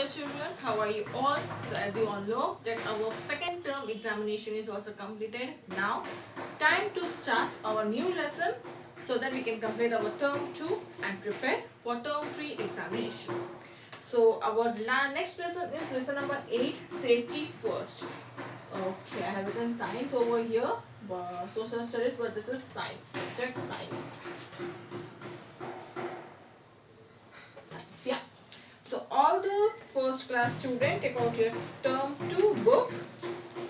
children, how are you all? So as you all know that our second term examination is also completed. Now time to start our new lesson so that we can complete our term 2 and prepare for term 3 examination. So our next lesson is lesson number 8, safety first. Okay, I have written science over here, social studies, but this is science, subject science. Yeah. So all the first class student, take out your term 2 book,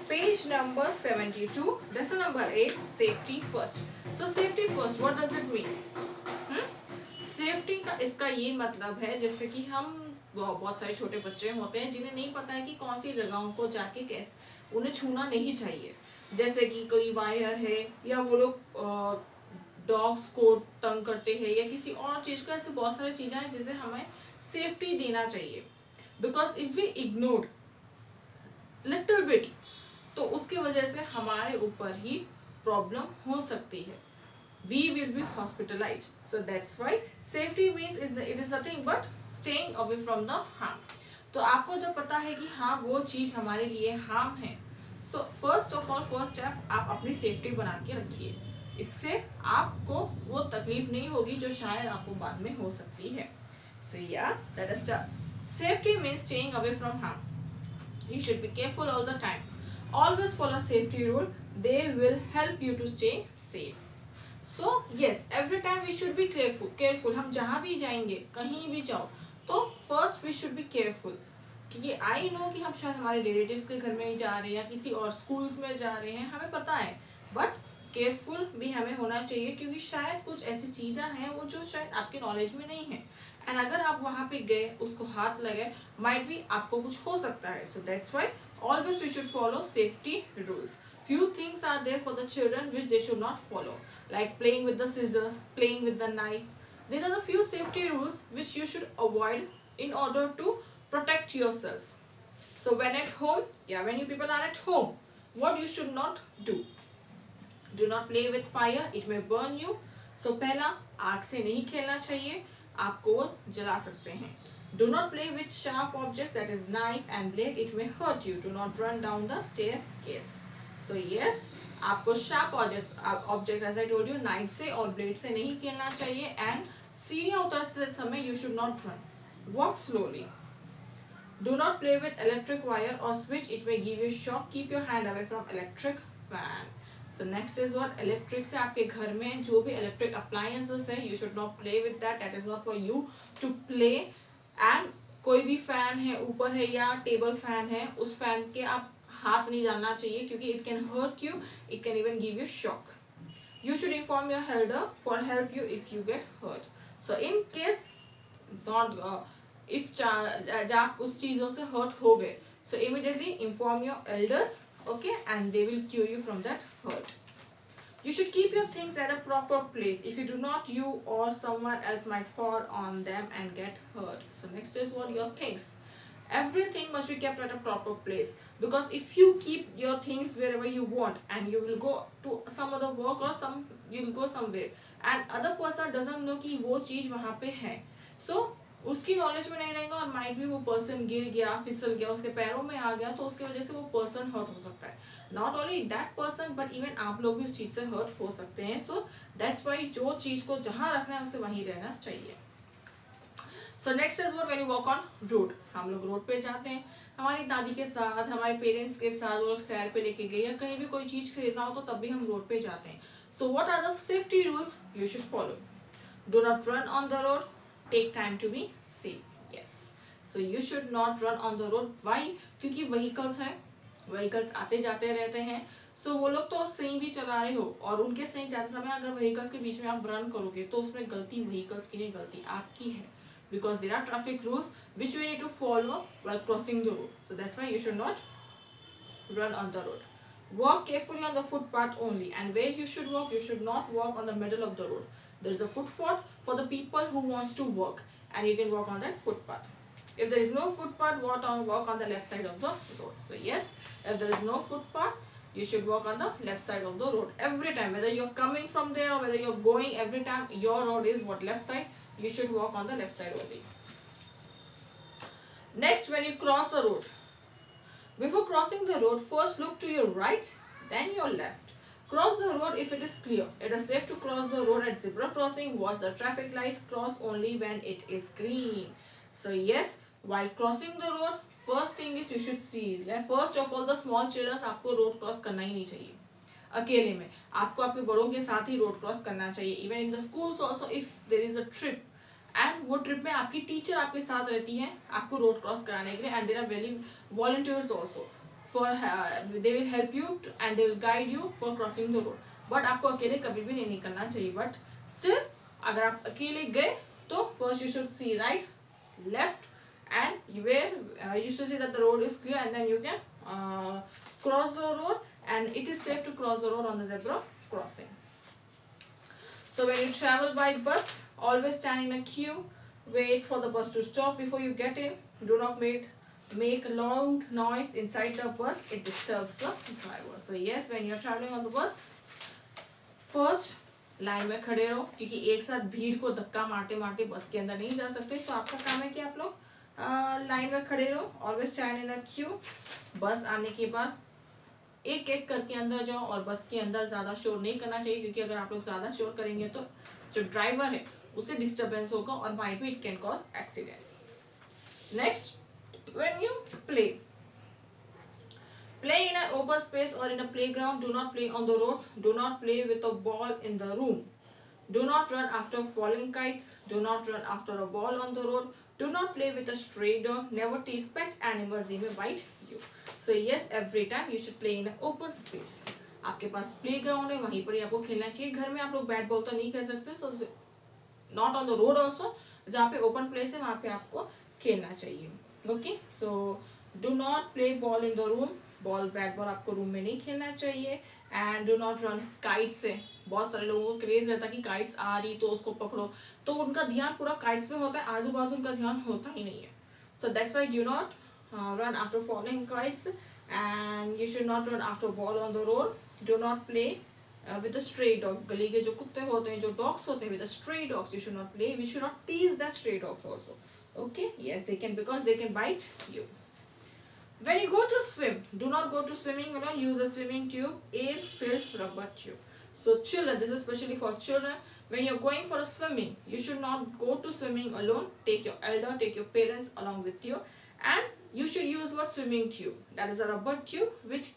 page number 72, lesson number 8, safety first. So safety first, what does it mean? Safety का इसका ये मतलब है जैसे कि हम बहुत सारे छोटे बच्चे होते हैं जिन्हें नहीं पता है कि कौन सी जगहों को जाके कैसे उन्हें छूना नहीं चाहिए, जैसे कि कोई वायर है या वो लोग डॉग्स को तंग करते हैं या किसी और चीज को, ऐसे बहुत सारी चीजें हैं जिसे हमें सेफ्टी देना चाहिए. Because if we ignore little bit तो उसकी वजह से हमारे ऊपर ही प्रॉब्लम हो सकती है. We will be hospitalized. So that's why safety means it is nothing but staying away from the harm. तो आपको जब पता है कि हाँ वो चीज हमारे लिए हार्म है, so first of all first step आप अपनी सेफ्टी बना के रखिए. इससे आपको वो तकलीफ नहीं होगी जो शायद आपको बाद में हो सकती है. So yeah, that is start. Safety means staying away from harm. You should be careful all the time. Always follow safety rule. They will help you to stay safe. So yes, every time we should be careful. हम जहाँ भी जाएंगे, कहीं भी जाओ, तो first we should be careful. क्योंकि I know कि हम शायद हमारे relatives के घर में ही जा रहे हैं या किसी और schools में जा रहे हैं, हमें पता है, but careful भी हमें होना चाहिए क्योंकि शायद कुछ ऐसी चीज़ें हैं वो जो शायद आपके knowledge में नहीं है, and अगर आप वहाँ पे गए, उसको हाथ लगे, might be आपको कुछ हो सकता है. So that's why always we should follow safety rules. Few things are there for the children which they should not follow, like playing with the scissors, playing with the knife. These are the few safety rules which you should avoid in order to protect yourself. So when at home, when you people are at home, what you should not do? Do not play with fire, it may burn you. So पहला, आग से नहीं खेलना चाहिए, आपको वो जला सकते हैं. Do not play with sharp objects, that is knife and blade, it may hurt you. Do not run down the staircase. So yes, आपको sharp objects as I told you, knife से और blade से नहीं खेलना चाहिए. And सीढ़ियाँ उतरते समय you should not run. Walk slowly. Do not play with electric wire or switch, it may give you shock. Keep your hand away from electric fan. So next is what? Electric से आपके घर में जो भी electric appliances है, you should not play with that. That is not for you to play. And कोई भी fan है ऊपर है या table fan है, उस fan के आप हाथ नहीं डालना चाहिए क्योंकि it can hurt you, it can even give you shock. You should inform your elder for help you if you get hurt. So in case not if आप उस चीजों से hurt हो गए, so immediately inform your elders, okay, and they will cure you from that hurt. You should keep your things at a proper place. If you do not, you or someone else might fall on them and get hurt. So next is what? Your things. Everything must be kept at a proper place, because if you keep your things wherever you want and you will go to some other work or you will go somewhere and other person doesn't know कि वो चीज वहाँ पे है, so उसकी knowledge में नहीं रहेगा और माइट भी वो पर्सन गिर गया, फिसल गया, उसके पैरों में आ गया, तो उसके वजह से वो पर्सन हर्ट हो सकता है. Not only that person but even आप लोग भी उस चीज से हर्ट हो सकते हैं. सो दैट्स वाई जो चीज को जहाँ रखना है उसे वहीं रहना चाहिए. So next is what? When you walk on road. हम लोग रोड पे जाते हैं हमारी दादी के साथ, हमारे पेरेंट्स के साथ, वो लोग सैर पे लेके गए या कहीं भी कोई चीज खरीदना हो तो तब भी हम रोड पे जाते हैं. So what are the safety rules you should follow? Do not run on the road. Take time to be safe. Yes. So you should not run on the road. Why? क्योंकि vehicles हैं, vehicles आते जाते रहते हैं. So वो लोग तो सही भी चला रहे हो और उनके सही जाते समय अगर vehicles के बीच में आप run करोगे तो उसमें गलती vehicles की नहीं, गलती आपकी है. Because there are traffic rules which we need to follow while crossing the road. So that's why you should not run on the road. Walk carefully on the footpath only, and where you should walk, you should not walk on the middle of the road. There is a footpath for the people who wants to walk, and you can walk on that footpath. If there is no footpath, walk on the left side of the road. So yes, if there is no footpath, you should walk on the left side of the road every time. Whether you're coming from there or whether you're going, every time your road is what? Left side. You should walk on the left side only. Next, when you cross the road, before crossing the road, first look to your right, then your left. Cross the road if it is clear. It is safe to cross the road at zebra crossing. Watch the traffic lights. Cross only when it is green. So yes, while crossing the road, first thing is you should see. First of all, the small children आपको road cross करना ही नहीं चाहिए अकेले में. आपको आपके बड़ों के साथ ही road cross करना चाहिए. Even in the schools also, if there is a trip, and वो ट्रिप में आपकी टीचर आपके साथ रहती है आपको रोड क्रॉस कराने के लिए, and there are very volunteers also for they will help you and they will guide you for crossing the road. But आपको अकेले कभी भी नहीं करना चाहिए. बट स्टिल अगर आप अकेले गए तो first you should see right, left, and you should see that the road is clear, and then you can cross the road, and it is safe to cross the road on the zebra crossing. So when you travel by bus, always stand in a queue, wait for the bus to stop before you get in. Do not make loud noise inside the bus, it disturbs the driver. So yes, when you are traveling on the bus, first line में खड़े रहो, क्योंकि एक साथ भीड़ को धक्का मारते मारते बस के अंदर नहीं जा सकते. तो आपका काम है कि आप लोग लाइन में खड़े रहो. Always stand in a Q. बस आने के बाद एक एक करके अंदर जाओ, और बस के अंदर ज़्यादा शोर नहीं करना चाहिए, क्योंकि अगर आप लोग ज़्यादा शोर करेंगे तो जो ड्राइवर है उसे डिस्टर्बेंस होगा और might be it can cause accidents. Next, when you play in an open space or in a playground, do not play on the roads, do not play with a ball in the room, do not run after falling kites, do not run after a ball on the road, do not play with a stray dog, never tease pet animals, they may bite you. So yes, every time you should play in an open space. आपके पास playground है, वहीं पर ही आपको खेलना चाहिए. घर में आप लोग बैट बॉल तो नहीं खेल सकते, so not on the road also. जहाँ पे ओपन प्लेस है वहाँ पे आपको खेलना चाहिए. Okay, so do not play ball in the room. Ball bat ball आपको रूम में नहीं खेलना चाहिए. And do not run kites से. बहुत सारे लोगों को क्रेज रहता है कि काइट्स आ रही तो उसको पकड़ो, तो उनका ध्यान पूरा काइट्स में होता है, आजू बाजू उनका ध्यान होता ही नहीं है. So that's why do not run after falling kites, and you should not run after ball on the road. Do not play with the stray dog. गली के जो कुत्ते होते हैं, जो dogs होते हैं, with the stray dogs you should not play. We should not tease the stray dogs also. Okay, yes, they can, because they can bite you. When you go to swim, do not go to swimming alone. Use a swimming tube, air-filled rubber tube. So children, this is especially for children. When you're going for a swimming, you should not go to swimming alone. Take your elder, take your parents along with you, and you should use what swimming tube. That is a rubber tube, which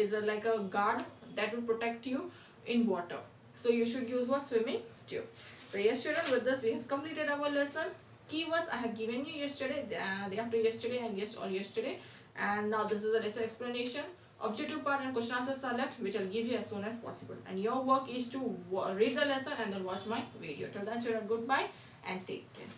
is like a guard that will protect you in water. So you should use what swimming tube. So yes, children, with this we have completed our lesson. Keywords I have given you yesterday, day after yesterday, and yesterday. And now this is the lesson explanation. Objective part and question answers are left, which I'll give you as soon as possible. And your work is to read the lesson and then watch my video. Till then, children, goodbye and take care.